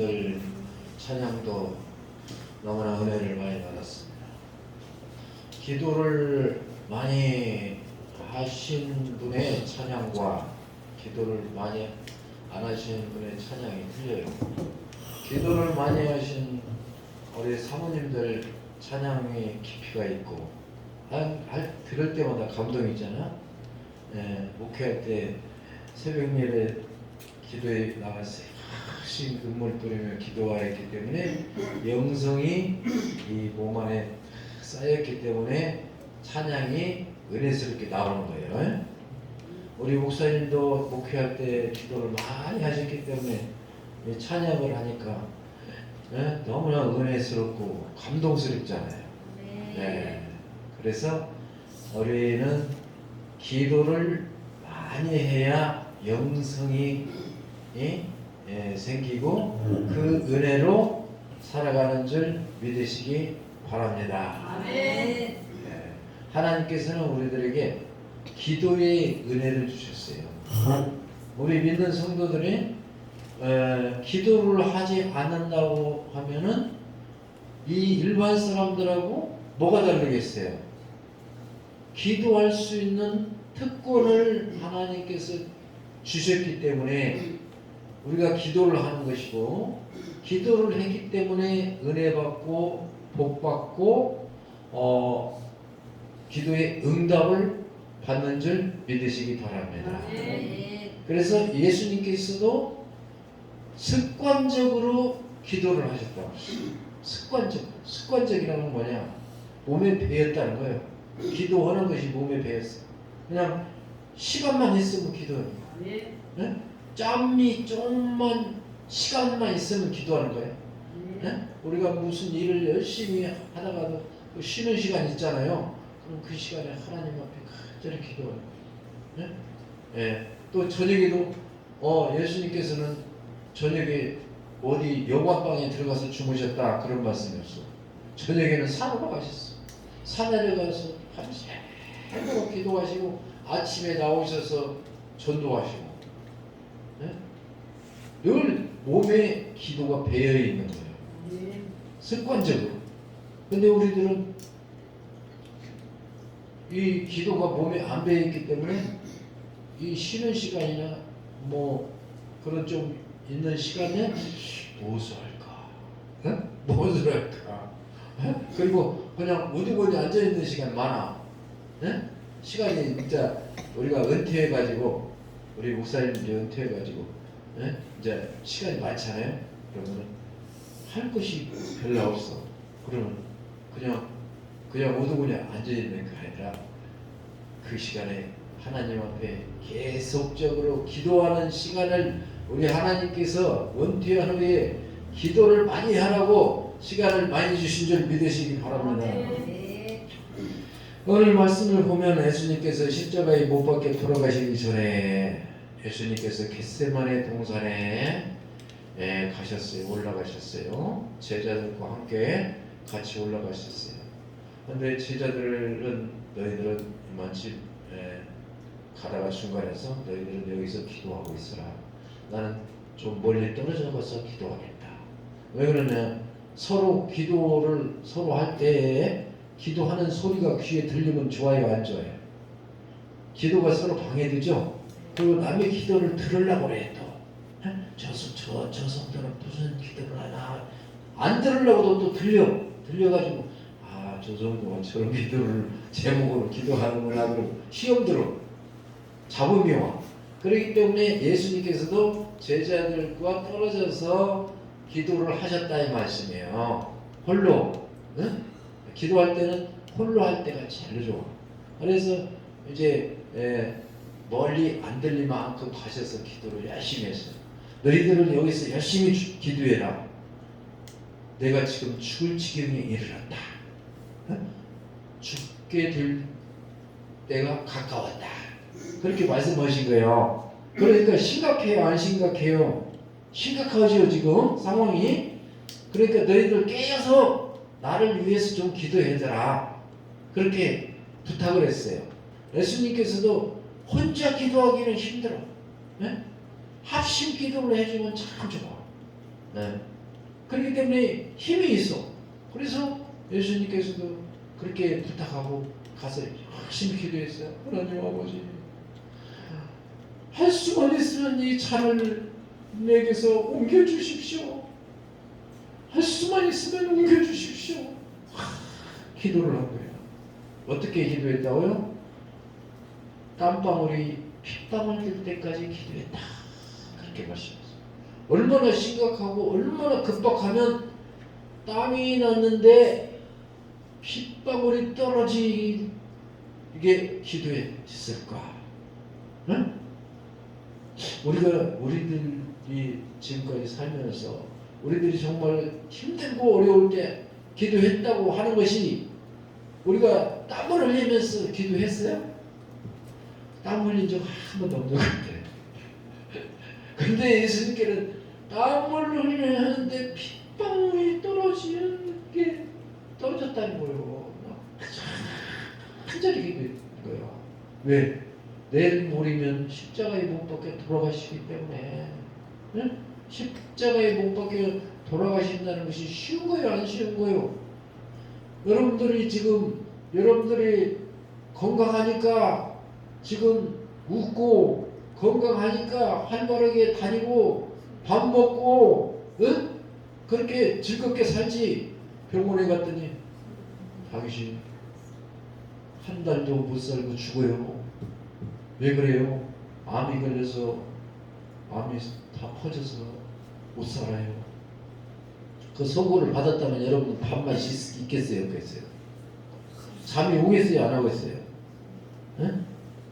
사모님들 찬양도 너무나 은혜를 많이 받았습니다. 기도를 많이 하신 분의 찬양과 기도를 많이 안 하시는 분의 찬양이 틀려요. 기도를 많이 하신 우리 사모님들 찬양의 깊이가 있고 들을 때마다 감동이잖아. 목회할 때 새벽 예배 기도에 나갔어요. 확신 눈물 뿌리며 기도하였기 때문에 영성이 이 몸 안에 쌓였기 때문에 찬양이 은혜스럽게 나오는 거예요. 우리 목사님도 목회할 때 기도를 많이 하셨기 때문에 찬양을 하니까 너무나 은혜스럽고 감동스럽잖아요. 네. 그래서 우리는 기도를 많이 해야 영성이 생기고 그 은혜로 살아가는 줄 믿으시기 바랍니다. 아멘. 하나님께서는 우리들에게 기도의 은혜를 주셨어요. 우리 믿는 성도들이 기도를 하지 않는다고 하면은 이 일반 사람들하고 뭐가 다르겠어요? 기도할 수 있는 특권을 하나님께서 주셨기 때문에 우리가 기도를 하는 것이고, 기도를 했기 때문에 은혜 받고 복 받고 기도의 응답을 받는 줄 믿으시기 바랍니다. 그래서 예수님께서도 습관적으로 기도를 하셨다고. 습관적이라는 건 뭐냐? 몸에 배었다는 거예요. 기도하는 것이 몸에 배었어요. 그냥 시간만 있으면 기도해요. 네? 짬이 좀만 시간만 있으면 기도하는 거예요. 네? 우리가 무슨 일을 열심히 하다가도 쉬는 시간 있잖아요. 그럼 그 시간에 하나님 앞에 간절히 기도하는 거예요. 네? 또 저녁에도 예수님께서는 저녁에 어디 여관방에 들어가서 주무셨다 그런 말씀이었어. 저녁에는 산으로 가셨어. 산에 가서 밤새도록 기도하시고 아침에 나오셔서 전도하시고, 네? 늘 몸에 기도가 배어 있는 거예요. 습관적으로. 근데 우리들은 이 기도가 몸에 안 배어 있기 때문에 이 쉬는 시간이나 뭐 그런 좀 있는 시간에 무엇을 할까? 무엇을 할까? 그리고 그냥 우두머리 앉아있는 시간 많아. 시간이 진짜 우리가 은퇴해가지고 우리 목사님들이 은퇴해가지고 이제 시간이 많잖아요. 그러면 할 것이 별로 없어. 그러면 그냥 우두머리 앉아있는 게 아니라 그 시간에 하나님 앞에 계속적으로 기도하는 시간을 우리 하나님께서 은퇴한 후에 기도를 많이 하라고 시간을 많이 주신 줄 믿으시기 바랍니다. 오늘 말씀을 보면 예수님께서 십자가에 못 박혀 돌아가시기 전에 예수님께서 겟세마네 동산에 가셨어요. 올라가셨어요. 제자들과 함께 같이 올라가셨어요. 그런데 제자들은 너희들은 이만치 가다가 중간에서 너희들은 여기서 기도하고 있어라. 나는 좀 멀리 떨어져 가서 기도하겠다. 왜 그러냐? 서로 기도를 서로 할 때에 기도하는 소리가 귀에 들리면 좋아요, 안 좋아요? 기도가 서로 방해되죠? 그리고 남의 기도를 들으려고 그래 또. 저 성도는 무슨 기도를 하나. 안 들으려고도 또 들려가지고 저 성도가 저런 기도를 제목으로 기도하는구나. 그러고 시험 들어. 잡음이 와. 그렇기 때문에 예수님께서도 제자들과 떨어져서 기도를 하셨다 이 말씀이에요. 홀로. 기도할 때는 홀로 할 때가 제일 좋아. 그래서 이제 멀리 안 들릴 만큼 가셔서 기도를 열심히 했어요. 너희들은 여기서 열심히 기도해라. 내가 지금 죽을 지경에 이르렀다. 죽게 될 때가 가까웠다. 그렇게 말씀하신 거예요. 그러니까 심각해요, 안 심각해요? 심각하죠 지금 상황이. 그러니까 너희들 깨어서 나를 위해서 좀 기도해줘라. 그렇게 부탁을 했어요. 예수님께서도 혼자 기도하기는 힘들어. 합심 기도를 해주면 참 좋아. 네. 그렇기 때문에 힘이 있어. 그래서 예수님께서도 그렇게 부탁하고 가서 열심히 기도했어요. 하나님 아버지, 할 수만 있으면 이 잔을 내게서 옮겨주십시오. 할 수만 있으면 옮겨주십시오. 기도를 한 거예요. 어떻게 기도했다고요? 땀방울이 핏방울 될 때까지 기도했다. 그렇게 말씀하셨어요. 얼마나 심각하고 얼마나 급박하면 땀이 났는데 핏방울이 떨어지게 기도했을까? 응? 우리들이 지금까지 살면서 우리들이 정말 힘들고 어려울 때 기도했다고 하는 것이 우리가 땀을 흘리면서 기도했어요? 땀 흘린 적 한 번도 없는 것 같아요. 근데 예수님께는 땀을 흘려야 하는데 핏방울이 떨어졌다는 거예요. 간절히 기도했는 거예요. 왜? 내일 모리면 십자가에 못 박혀 돌아가시기 때문에. 응? 십자가에 못 박혀 돌아가신다는 것이 쉬운 거예요, 안 쉬운 거예요? 여러분들이 건강하니까 지금 웃고 건강하니까 활발하게 다니고 밥 먹고, 응? 그렇게 즐겁게 살지. 병원에 갔더니 당신 한 달도 못 살고 죽어요. 왜 그래요? 암이 걸려서 암이 다 퍼져서 못 살아요. 그 선고를 받았다면 여러분 밥맛이 있겠어요, 없겠어요? 잠이 오겠어요, 안 오겠어요? 응?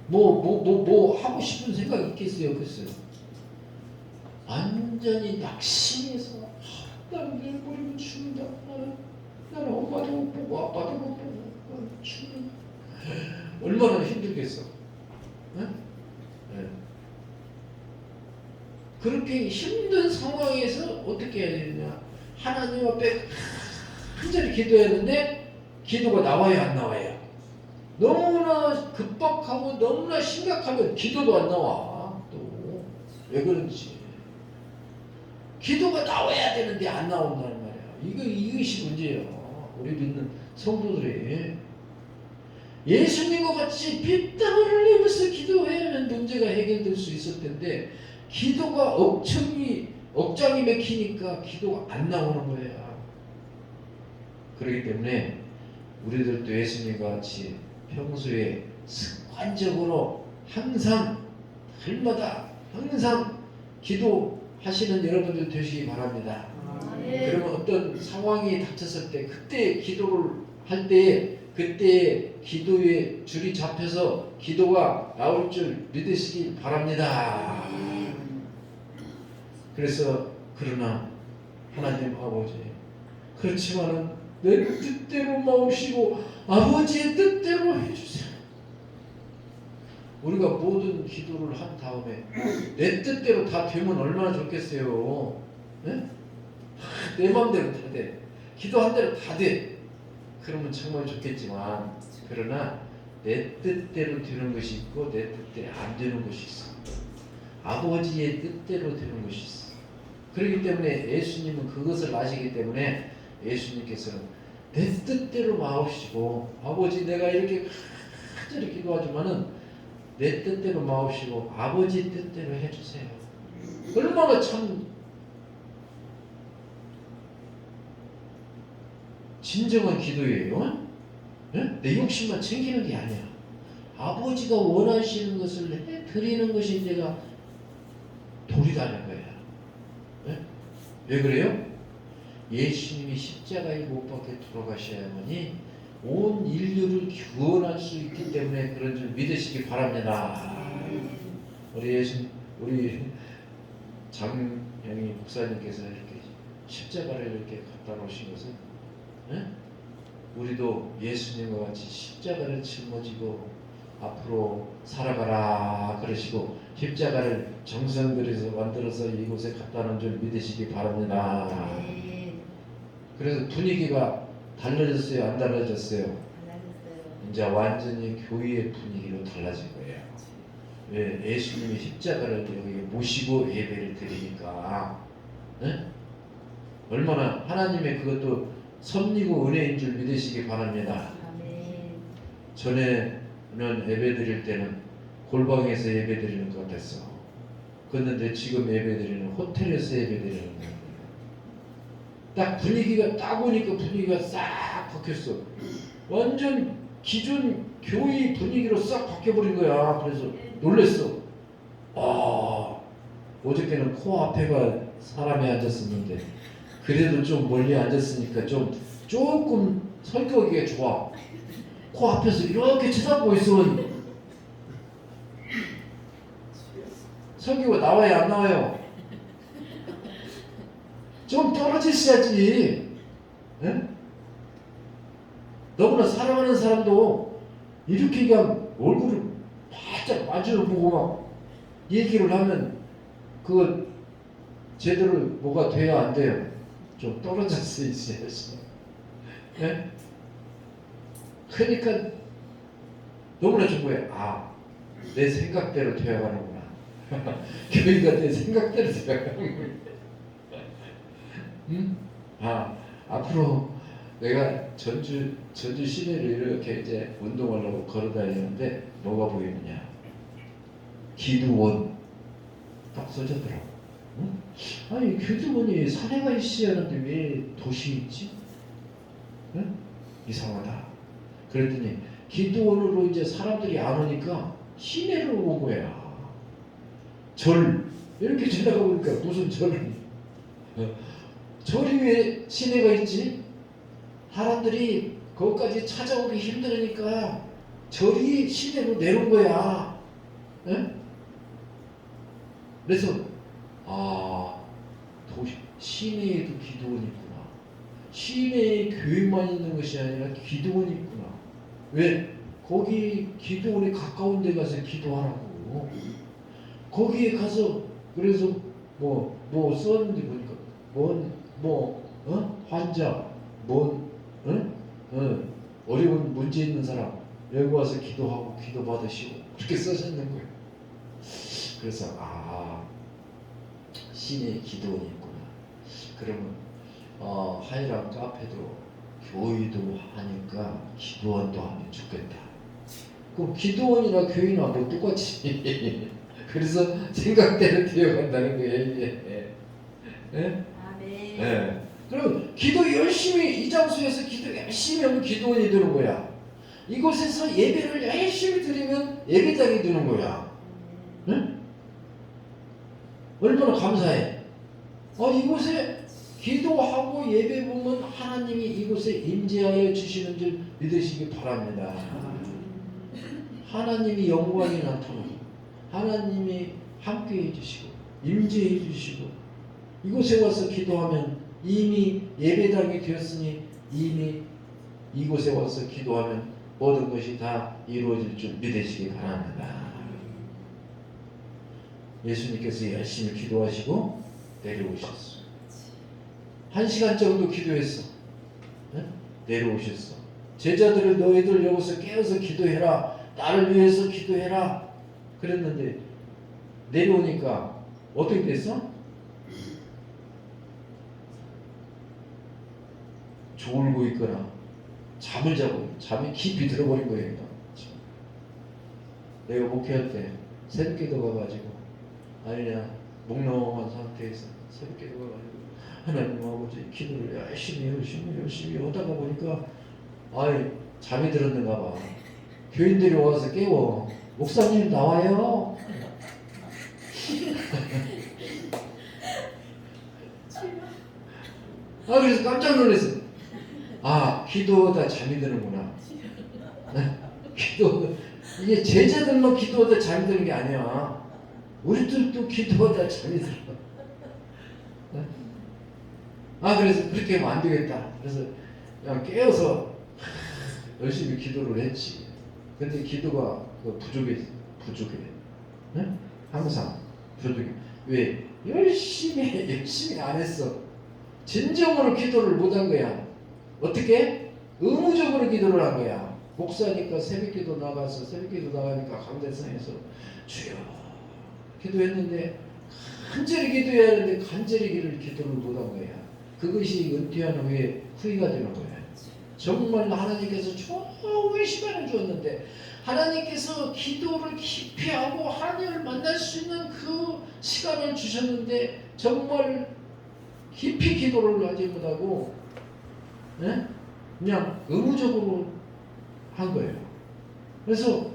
뭐 하고 싶은 생각이 있겠어요, 없겠어요? 완전히 낙심해서 나는 내일 모레면 죽는다. 나는 엄마도 못 보고 아빠도 못 보고 죽는다. 얼마나 힘들겠어. 응? 네. 그렇게 힘든 상황에서 어떻게 해야 되느냐? 하나님 앞에 간절히 기도해야 하는데 기도가 나와요, 안 나와요? 너무나 급박하고 너무나 심각하면 기도도 안 나와. 또 왜 그런지. 기도가 나와야 되는데 안 나온다는 말이야. 이것이 문제예요. 우리 믿는 성도들이 예수님과 같이 핏땀을 흘리면서 기도하면 문제가 해결될 수 있을 텐데 기도가 억장이 맥히니까 기도가 안 나오는 거야. 그렇기 때문에 우리들도 예수님과 같이 평소에 습관적으로 항상 날마다 항상 기도하시는 여러분들 되시기 바랍니다. 그러면 어떤 상황이 닥쳤을 때 그때 기도를 할 때에 그때 기도의 줄이 잡혀서 기도가 나올 줄 믿으시기 바랍니다. 그래서 그러나 하나님 아버지, 그렇지만은 내 뜻대로 마오시고 아버지의 뜻대로 해주세요. 우리가 모든 기도를 한 다음에 내 뜻대로 다 되면 얼마나 좋겠어요. 네? 내 마음대로 다 돼. 기도한 대로 다 돼. 그러면 정말 좋겠지만 그러나 내 뜻대로 되는 것이 있고 내 뜻대로 안 되는 것이 있어. 아버지의 뜻대로 되는 것이 있어. 그렇기 때문에 예수님은 그것을 아시기 때문에 예수님께서는 내 뜻대로 마옵시고 아버지 내가 이렇게 간절히 기도하지만은 내 뜻대로 마옵시고 아버지 뜻대로 해주세요. 얼마나 참 진정한 기도예요. 네? 내 욕심만 챙기는 게 아니야. 아버지가 원하시는 것을 해드리는 것이 내가 도리다는 거야. 네? 왜 그래요? 예수님이 십자가에 못 박혀 돌아가셔야만이 온 인류를 구원할 수 있기 때문에 그런 줄 믿으시기 바랍니다. 우리 장영희 목사님께서 이렇게 십자가를 이렇게 갖다 놓으신 것은 네? 우리도 예수님과 같이 십자가를 짊어지고 앞으로 살아가라 그러시고 십자가를 정성 들여서 만들어서 이곳에 갖다 놓은 줄 믿으시기 바랍니다. 그래서 분위기가 달라졌어요? 안 달라졌어요? 이제 완전히 교회의 분위기로 달라진 거예요. 왜? 예수님이 십자가를 여기 모시고 예배를 드리니까. 네? 얼마나 하나님의 그것도 섭리고 은혜인 줄 믿으시기 바랍니다. 아멘. 전에는 예배 드릴 때는 골방에서 예배 드리는 것 같았어. 그런데 지금 예배 드리는 호텔에서 예배 드리는 거예요. 딱 분위기가 딱 오니까 분위기가 싹 바뀌었어. 완전 기존 교회 분위기로 싹 바뀌어버린 거야. 그래서 놀랬어. 어저께는 코앞에가 사람이 앉았었는데 그래도 좀 멀리 앉았으니까 조금 성격이 좋아. 코앞에서 이렇게 쳐다보고 있으면 성교가 나와요 안 나와요? 좀 떨어지셔야지. 예? 너무나 사랑하는 사람도 이렇게 그냥 얼굴을 바짝 마주보고 막 얘기를 하면 그거 제대로 뭐가 돼야 안 돼요. 좀 떨어져서 있어야지. 예? 그러니까 너무나 좋은 거예요. 내 생각대로 되어가는구나. 교회가 내 생각대로 되어가는 거예요. 응? 앞으로 내가 전주 시내를 이렇게 이제 운동하려고 걸어다니는데 뭐가 보이느냐? 기도원 딱 써졌더라고. 응? 아니 기도원이 산에가 있어야 하는데 왜 도시에 있지? 응? 이상하다. 그랬더니 기도원으로 이제 사람들이 안 오니까 시내로 온 거야. 절 이렇게 지나가 보니까 무슨 절이 절이 왜 시내가 있지? 사람들이 거기까지 찾아오기 힘들으니까 절이 시내로 내려온 거야. 에? 그래서 시내에도 기도원이 있구나. 시내에 교회만 있는 것이 아니라 기도원이 있구나. 왜? 거기 기도원에 가까운 데 가서 기도하라고. 거기에 가서 그래서 뭐 썼는데 보니까 환자 어려운 문제 있는 사람 여기 와서 기도하고 기도 받으시고 그렇게 써있는 거예요. 그래서 시내에 기도원이 있구나. 그러면 하이람 카페도 교회도 하니까 기도원도 하면 좋겠다. 그럼 기도원이나 교회나 뭐 똑같이 그래서 생각대로 되어간다는 거예요. 이게. 예? 아멘. 예. 그럼 기도 열심히 이 장소에서 기도 열심히 하면 기도원이 되는 거야. 이곳에서 예배를 열심히 드리면 예배당이 되는 거야. 응? 얼마나 감사해. 이곳에 기도하고 예배 보면 하나님이 이곳에 임재하여 주시는 줄 믿으시기 바랍니다. 하나님이 영광이 나타나고 하나님이 함께 해주시고 임재해 주시고 이곳에 와서 기도하면 이미 예배당이 되었으니 이미 이곳에 와서 기도하면 모든 것이 다 이루어질 줄 믿으시기 바랍니다. 예수님께서 열심히 기도하시고 내려오셨어. 1시간 정도 기도했어. 네? 내려오셨어. 제자들을 너희들 여기서 깨어서 기도해라. 나를 위해서 기도해라. 그랬는데 내려오니까 어떻게 됐어? 졸고 있거나 잠을 자고 잠이 깊이 들어버린 거예요. 내가 목회할 때 새벽기도 가가지고 아니냐 몽롱한 상태에서 새벽기도 가가지고 하나님 아버지 기도를 열심히 하다가 보니까 잠이 들었는가 봐. 교인들이 와서 깨워. 목사님 나와요. 그래서 깜짝 놀랐어. 기도하다 잠이 드는구나. 이게 제자들만 기도하다 잠이 드는 게 아니야. 우리들도 기도하다 잠이 들어. 그래서 그렇게 하면 안 되겠다. 그래서 그냥 깨어서 열심히 기도를 했지. 근데 기도가 부족해. 네? 항상 부족해. 왜? 열심히 안 했어. 진정으로 기도를 못 한 거야. 어떻게? 의무적으로 기도를 한 거야. 목사니까 새벽기도 나가니까 강대상에서 주여 기도했는데 간절히 기도해야 하는데 간절히 기도를 못 한 거야. 그것이 은퇴한 후에 후회가 되는 거예요. 정말 하나님께서 좋은 시간을 주었는데 하나님께서 기도를 깊이 하고 하나님을 만날 수 있는 그 시간을 주셨는데 정말 깊이 기도를 하지 못하고 그냥 의무적으로 한 거예요. 그래서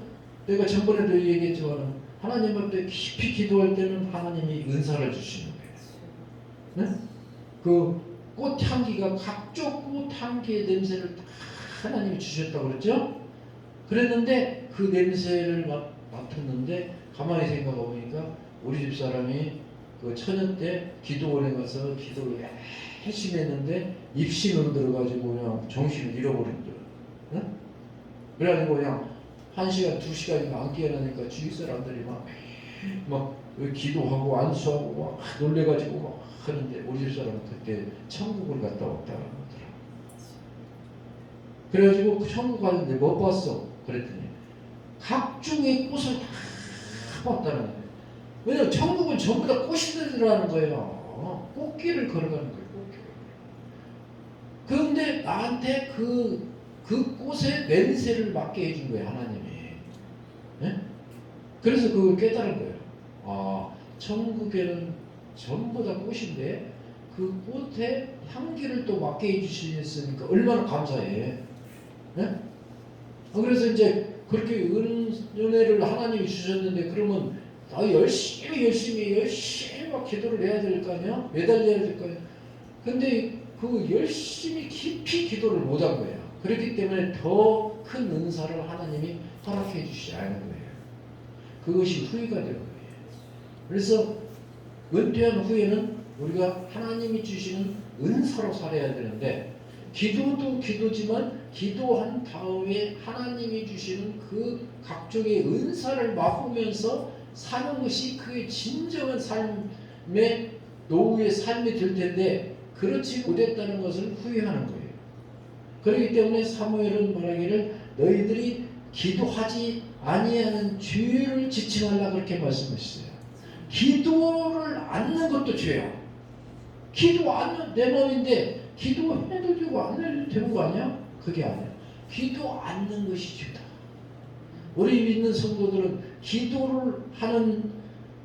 내가 전번에도 얘기했지만 하나님 앞에 깊이 기도할 때는 하나님이 은사를 주시는 거예요. 그 꽃향기가 각종 꽃향기의 냄새를 다 하나님이 주셨다고 그랬죠? 그랬는데 그 냄새를 맡았는데 가만히 생각해 보니까 우리 집 사람이 그 처녀 때 기도원에 가서 기도를 열심히 했는데 입신으로 들어가지고 그냥 정신을 잃어버린대요. 응? 그래가지고 그냥 1시간, 2시간인가 안 깨어나니까 주위 사람들이 막 기도하고 안수하고 막 놀래가지고 막 하는데 우리 집 사람은 그때 천국을 갔다 왔다 그러더라고요. 그래가지고 그 천국 갔는데 뭐 봤어? 그랬더니 각종의 꽃을 다 봤다는 거예요. 왜냐면 천국은 전부 다 꽃이들이라는 거예요. 꽃길을 걸어가는 거예요. 꽃길을. 그런데 나한테 그 꽃의 냄새를 맡게 해준 거예요. 하나님이. 네? 그래서 그걸 깨달은 거예요. 아, 천국에는 전부 다 꽃인데 그 꽃의 향기를 또 맡게 해주셨으니까 얼마나 감사해. 네? 그래서 이제 그렇게 은혜를 하나님이 주셨는데 그러면 열심히 막 기도를 해야 될 거 아니야? 매달려야 될 거 아니야? 근데 그 열심히 깊이 기도를 못 한 거야. 그렇기 때문에 더 큰 은사를 하나님이 허락해 주시지 않은 거예요. 그것이 후회가 되는 거예요. 그래서 은퇴한 후에는 우리가 하나님이 주시는 은사로 살아야 되는데 기도도 기도지만 기도한 다음에 하나님이 주시는 그 각종의 은사를 맛보면서 사는 것이 그의 진정한 삶의 노후의 삶이 될 텐데 그렇지 못했다는 것을 후회하는 거예요. 그렇기 때문에 사무엘은 말하기를 너희들이 기도하지 아니하는 죄를 짓지 말라 그렇게 말씀하셨어요. 기도를 않는 것도 죄야. 기도 안 내 마음인데 기도해도 되고 안 해도 되는 거 아니야? 그게 아니야. 기도 않는 것이 죄다. 우리 믿는 성도들은 기도를 하는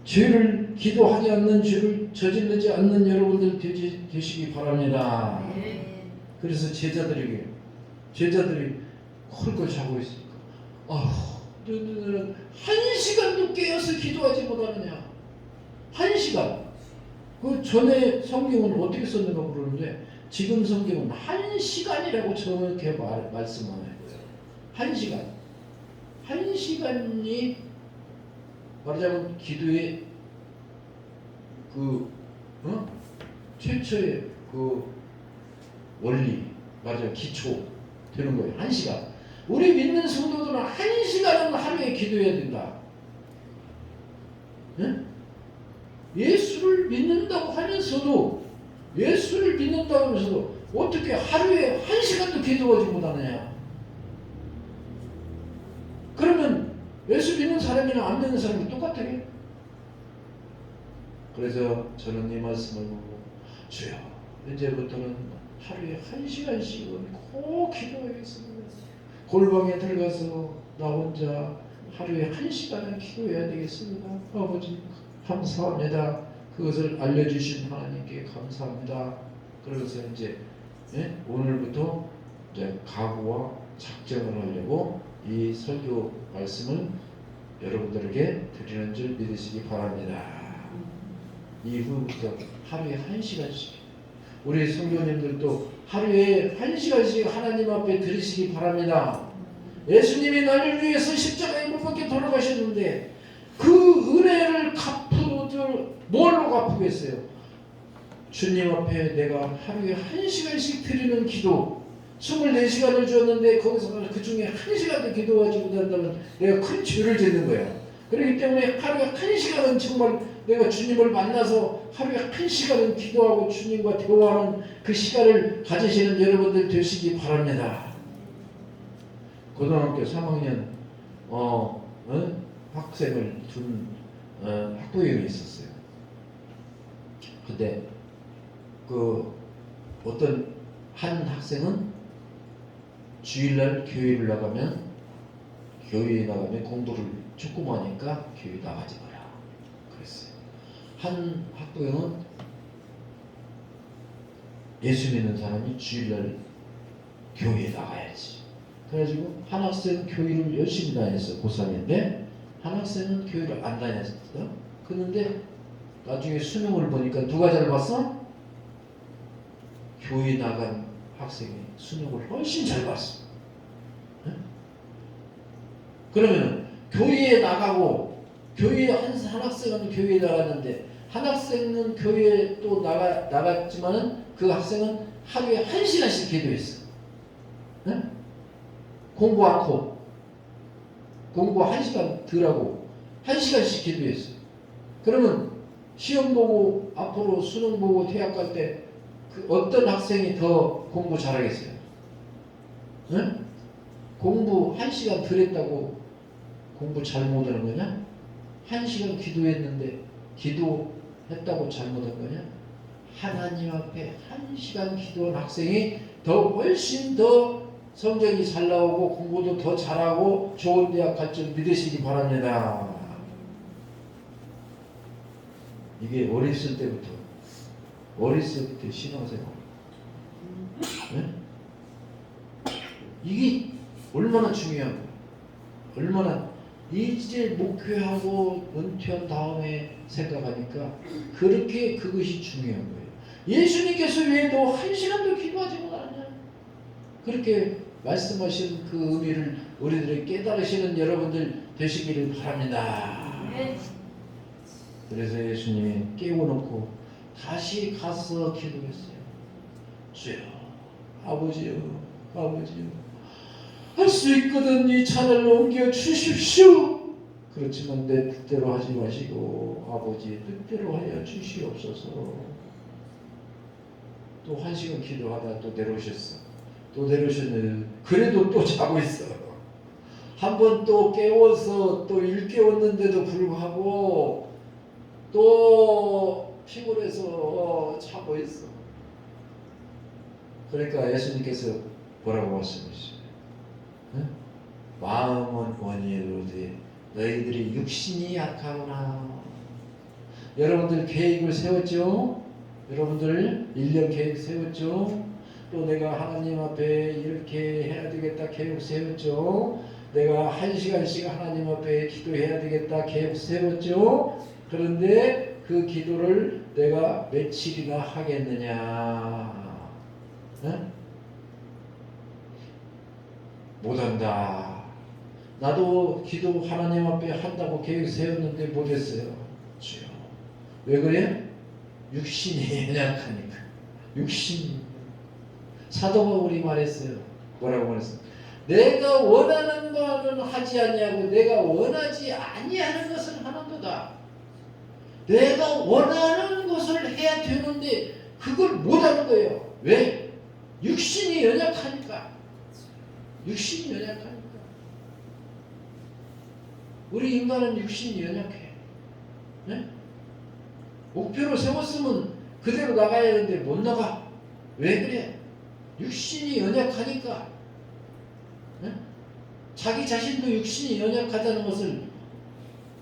죄를 기도하지 않는 죄를 저지르지 않는 여러분들 되시기 바랍니다. 그래서 제자들이 헐걸 자고 있으니까 너희들은 1시간도 깨어서 기도하지 못하느냐. 1시간. 그 전에 성경은 어떻게 썼는가 모르는데 지금 성경은 1시간이라고 정확하게 말씀하는 거예요. 1시간. 1시간이 말하자면 기도의 최초의 원리, 말하자면 기초 되는 거예요. 1시간. 우리 믿는 성도들은 1시간은 하루에 기도해야 된다. 네? 예수를 믿는다고 하면서도 어떻게 하루에 1시간도 기도하지 못하느냐? 그러면 예수 믿는 사람이나 안 믿는 사람이 똑같아요. 그래서 저는 이 말씀을 보고 주여 이제부터는 하루에 1시간씩은 꼭 기도하겠습니다. 골방에 들어가서 나 혼자 하루에 1시간은 기도해야 되겠습니다. 아버지 감사합니다. 그것을 알려주신 하나님께 감사합니다. 그래서 이제 오늘부터 이제 각오와 작정을 하려고 이 설교 말씀을 여러분들에게 드리는 줄 믿으시기 바랍니다. 이후부터 하루에 1시간씩 우리 성도님들도 하루에 1시간씩 하나님 앞에 드리시기 바랍니다. 예수님이 나를 위해서 십자가에 못 박혀 돌아가셨는데 그 은혜를 뭘로 갚으겠어요? 주님 앞에 내가 하루에 1시간씩 드리는 기도 24시간을 주었는데 거기서 그 중에 1시간도 기도하지 못한다면 내가 큰 죄를 짓는 거야. 그렇기 때문에 하루에 1시간은 정말 내가 주님을 만나서 하루에 1시간은 기도하고 주님과 대화하는 그 시간을 가지시는 여러분들 되시기 바랍니다. 고등학교 3학년 학생을 둔 학부형이 있었어요. 근데 그 어떤 한 학생은 주일날 교회에 나가면 공부를 조금 하니까 교회 나가지 마라 그랬어요. 한 학부형은 예수 믿는 사람이 주일날 교회에 나가야지. 그래가지고 한 학생은 교회를 열심히 다녔어. 고3인데 한 학생은 교회를 안 다녔어. 그런데 나중에 수능을 보니까 누가 잘 봤어? 교회 나간 학생이 수능을 훨씬 잘 봤어. 그러면 교회에 나가고 한 학생은 교회에 나갔는데 한 학생은 교회에 또 나갔지만은 그 학생은 하루에 1시간씩 기도했어. 공부 않고 공부 1시간 덜 하고 1시간씩 기도했어. 그러면 시험 보고 앞으로 수능 보고 대학 갈 때 그 어떤 학생이 더 공부 잘하겠어요? 공부 1시간 덜 했다고 공부 잘 못하는 거냐? 1시간 기도했는데 기도했다고 잘못한 거냐? 하나님 앞에 1시간 기도한 학생이 훨씬 더 성적이 잘 나오고 공부도 더 잘하고 좋은 대학 갈 줄 믿으시기 바랍니다. 이게 어렸을 때부터 신앙생활. 네? 이게 얼마나 중요한 거야. 얼마나 이제 목표하고 은퇴한 다음에 생각하니까 그렇게 그것이 중요한 거예요. 예수님께서 왜 너 1시간도 기도하지 못하느냐? 그렇게 말씀하신 그 의미를 우리들이 깨달으시는 여러분들 되시기를 바랍니다. 그래서 예수님이 깨워놓고 다시 가서 기도했어요. 주여, 아버지요, 할 수 있거든 이 잔을 옮겨 주십시오. 그렇지만 내 뜻대로 하지 마시고 아버지의 뜻대로 하여 주시옵소서. 또 1시간 기도하다 또 내려오셨어. 또 내려오셨는데 그래도 또 자고 있어. 한 번 또 깨워서 또 일깨웠는데도 불구하고 또 피곤해서 자고 있어. 그러니까 예수님께서 뭐라고 말씀하셨어요? 마음은 원이로되 너희들이 육신이 약하구나. 여러분들 계획을 세웠죠? 여러분들 1년 계획 세웠죠? 또 내가 하나님 앞에 이렇게 해야 되겠다 계획 세웠죠? 내가 1시간씩 하나님 앞에 기도해야 되겠다 계획 세웠죠? 그런데 그 기도를 내가 며칠이나 하겠느냐? 못한다. 나도 기도 하나님 앞에 한다고 계획 세웠는데 못했어요. 주여. 왜 그래? 육신이 연약하니까. 육신이. 사도 바울이 말했어요. 뭐라고 말했어요? 내가 원하는 것은 하지 아니하고 내가 원하지 아니하는 것을 하는도다. 내가 원하는 것을 해야 되는데 그걸 못하는 거예요. 왜? 육신이 연약하니까. 육신이 연약하니까. 우리 인간은 육신이 연약해. 네? 목표로 세웠으면 그대로 나가야 하는데 못 나가. 왜 그래? 육신이 연약하니까. 네? 자기 자신도 육신이 연약하다는 것을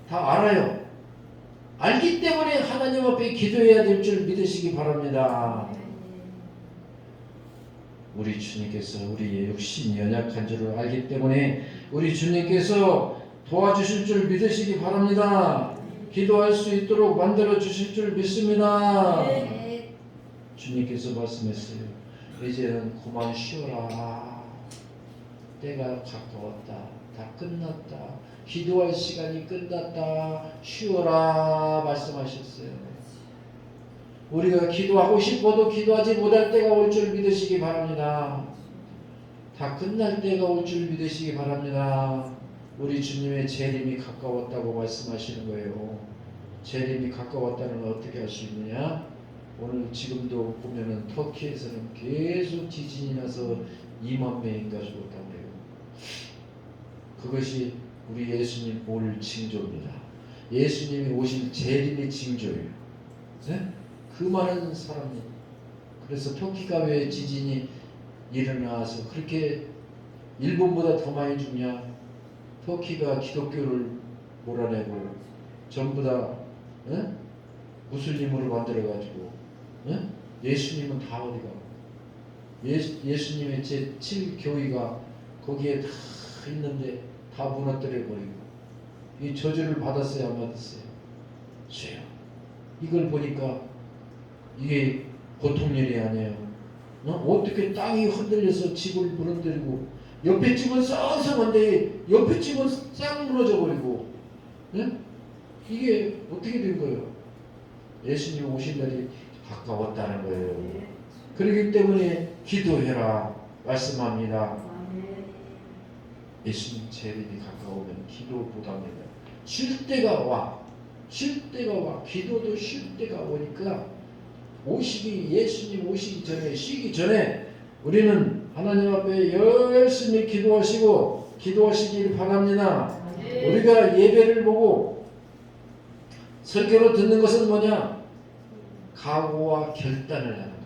다 알아요. 알기 때문에 하나님 앞에 기도해야 될 줄 믿으시기 바랍니다. 우리 주님께서 우리의 육신이 연약한 줄을 알기 때문에 우리 주님께서 도와주실 줄 믿으시기 바랍니다. 기도할 수 있도록 만들어 주실 줄 믿습니다. 주님께서 말씀했어요. 이제는 그만 쉬어라. 때가 가까웠다. 다 끝났다. 기도할 시간이 끝났다. 쉬어라 말씀하셨어요. 우리가 기도하고 싶어도 기도하지 못할 때가 올 줄 믿으시기 바랍니다. 다 끝날 때가 올 줄 믿으시기 바랍니다. 우리 주님의 재림이 가까웠다고 말씀하시는 거예요. 재림이 가까웠다는 걸 어떻게 알 수 있느냐? 오늘 지금도 보면은 터키에서는 계속 지진이 나서 2만 명인가 죽었다고 그래요. 그것이 우리 예수님 올 징조입니다. 예수님이 오실 재림의 징조예요. 네? 그 많은 사람이 그래서 터키가 왜 지진이 일어나서 그렇게 일본보다 더 많이 죽냐? 터키가 기독교를 몰아내고 전부 다 무슬림으로 만들어가지고 예수님은 다 어디가? 예수님의 제7교회가 거기에 다 있는데 다 무너뜨려버리고 이 저주를 받았어요 안 받았어요? 죄요. 이걸 보니까 이게 보통 일이 아니에요. 어떻게 땅이 흔들려서 집을 무너뜨리고 옆에 집은 쌍쌍한데 옆에 집은 싹 무너져 버리고 이게 어떻게 된 거예요? 예수님 오신 날이 가까웠다는 거예요. 그렇기 때문에 기도해라 말씀합니다. 예수님 재림이 가까우면 기도보답니다. 쉴 때가 와. 기도도 쉴 때가 오니까 예수님 오시기 전에 쉬기 전에 우리는 하나님 앞에 열심히 기도하시길 바랍니다. 우리가 예배를 보고 설교를 듣는 것은 뭐냐? 각오와 결단을 하는 거예요.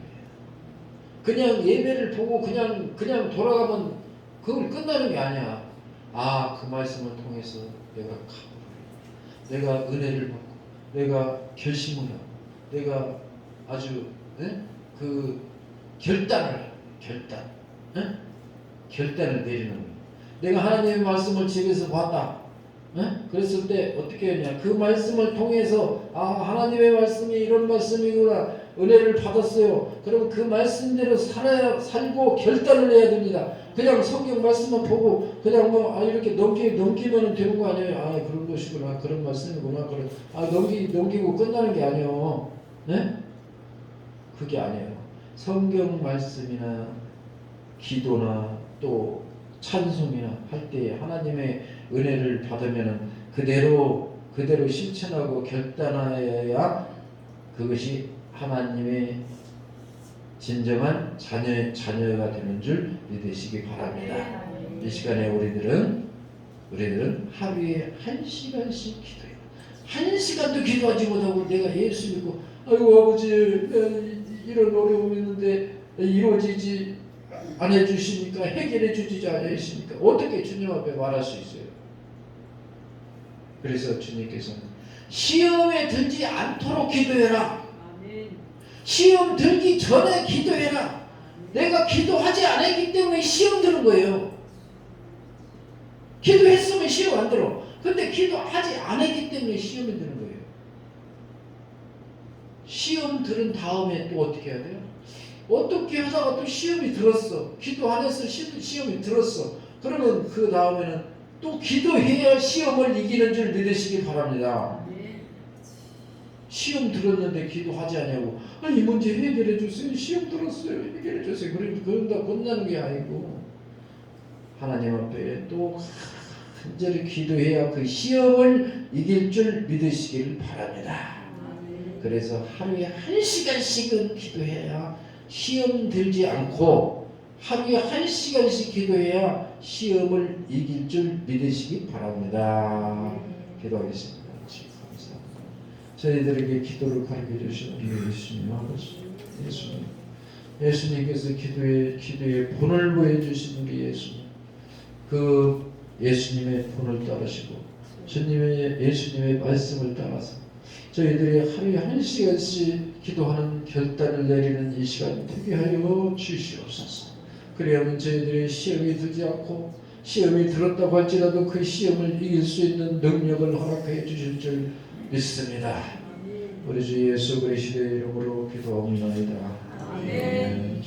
그냥 예배를 보고 그냥 돌아가면 그걸 끝나는 게 아니야. 그 말씀을 통해서 내가 은혜를 받고 내가 결심을 하고 내가 아주 그 결단을 내리는 거예요. 내가 하나님의 말씀을 집에서 봤다. 그랬을 때 어떻게 했냐? 그 말씀을 통해서 하나님의 말씀이 이런 말씀이구나. 은혜를 받았어요. 그러면 그 말씀대로 살고 결단을 해야 됩니다. 그냥 성경 말씀만 보고 그냥 이렇게 넘기면 되는 거 아니에요. 그런 것이구나. 그런 말씀이구나. 넘기고 끝나는 게 아니에요. 그게 아니에요. 성경 말씀이나 기도나 또 찬송이나 할 때 하나님의 은혜를 받으면 그대로 실천하고 결단하여야 그것이 하나님의 진정한 자녀가 되는 줄 믿으시기 바랍니다. 이 시간에 우리들은 하루에 1시간씩 기도해요. 1시간도 기도하지 못하고 내가 예수 믿고 아이고 아버지 이런 어려움이 있는데 이루어지지 않아 주시니까 해결해 주지 않으시니까 어떻게 주님 앞에 말할 수 있어요? 그래서 주님께서는 시험에 들지 않도록 기도해라. 시험 들기 전에 기도해라. 내가 기도하지 않았기 때문에 시험 드는 거예요. 기도했으면 시험 안 들어. 근데 기도하지 않았기 때문에 시험이 드는 거예요. 시험 들은 다음에 또 어떻게 해야 돼요? 어떻게 하다가 또 시험이 들었어. 기도 안 해서 시험이 들었어. 그러면 그 다음에는 또 기도해야 시험을 이기는 줄 믿으시기 바랍니다. 시험 들었는데 기도하지 않냐고. 이 문제 해결해 주세요. 시험 들었어요. 해결해 주세요. 그런다 끝나는 게 아니고 하나님 앞에 또 간절히 기도해야 그 시험을 이길 줄 믿으시길 바랍니다. 그래서 하루에 1시간씩은 기도해야 시험 들지 않고 하루에 1시간씩 기도해야 시험을 이길 줄 믿으시기 바랍니다. 기도하겠습니다. 저희들에게 기도를 가르쳐 주신 우리 예수님 아버지, 예수님께서 기도의 본을 보여주신 우리 예수님, 그 예수님의 본을 따르시고 예수님의 말씀을 따라서 저희들이 하루에 1시간씩 기도하는 결단을 내리는 이 시간 되게 하여 주시옵소서. 그래야만 저희들이 시험이 들지 않고 시험이 들었다고 할지라도 그 시험을 이길 수 있는 능력을 허락해 주실 줄 믿습니다. 우리 주 예수 그리스도의 이름으로 기도합니다. 아멘.